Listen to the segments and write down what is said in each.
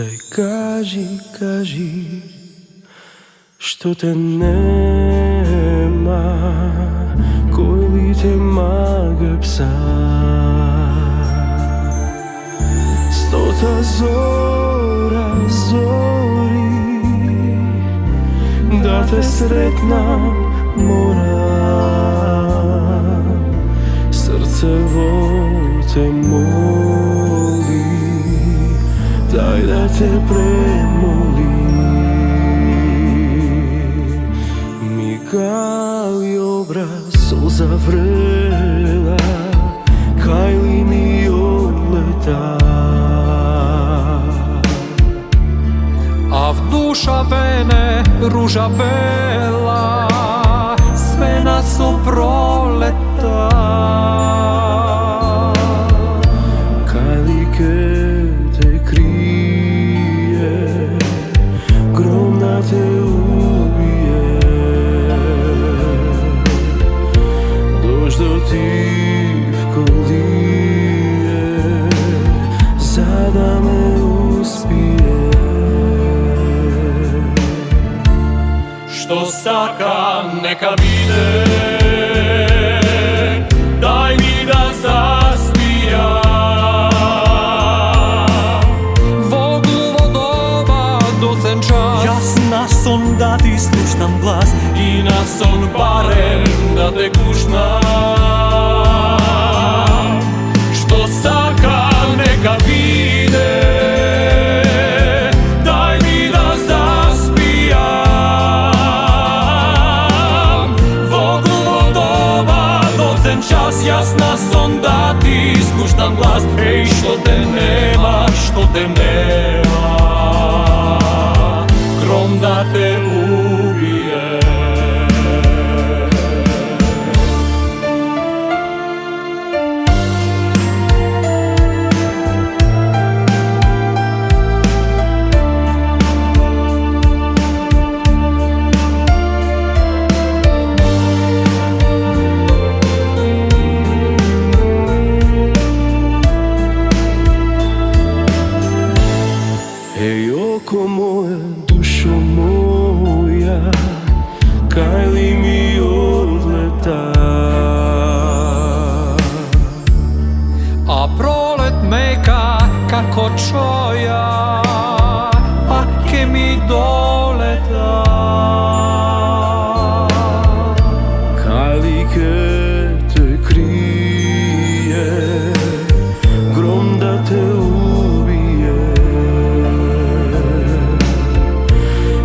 Daj kaži, kaži, što te nema, koji li te mage psa. Stota zora zori, da te sretna moram. Srce te moli, daj da te premoli. Migali obraz, suza vrela, kaj li mi odleta. A v duša vene ruža bela, sve nas proleta. Te krije, grom da te ubije. Dođ do tivko lije, zada me uspije. Što saka neka vide, daj mi da zaspija. Jasna son da ti slušam glas i na son barem da te kušnam. Što saka neka vide, daj mi da zaspijam. Vogluvo doba, docen čas, jasna son da ti slušam glas. Ej, što te nema, što te nema, da te ubije. Ej, oko moje, dušo moja, kaj li mi odleta. A prolet meka kako čoja, pake mi doleta. Kaj li te krije, grom da te ubije.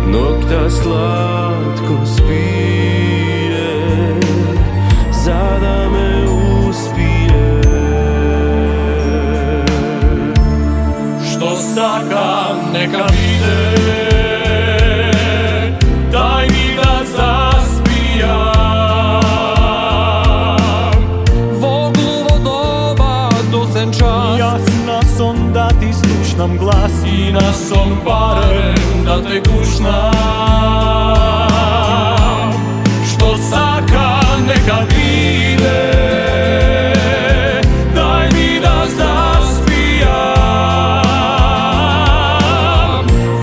Nokta slatko spije, zada me uspije. Što saka neka vide, daj mi da zaspijam. Vogluvo doba, docen čas, jasna son da ti slušam glas i na son barem da te kušnam. Što saka neka vide, daj mi da zaspijam.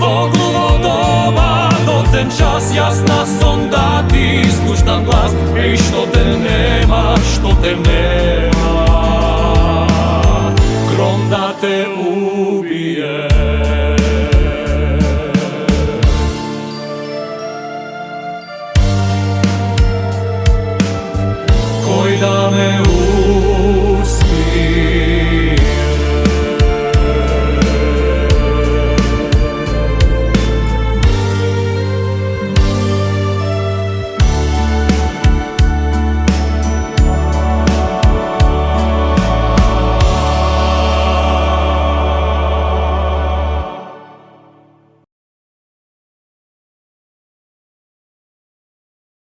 Vogluvo doba, docen čas, jasna son da ti slušam glas. Ej, što te nema, što te nema, grom da te ubije. Koji da me ubije.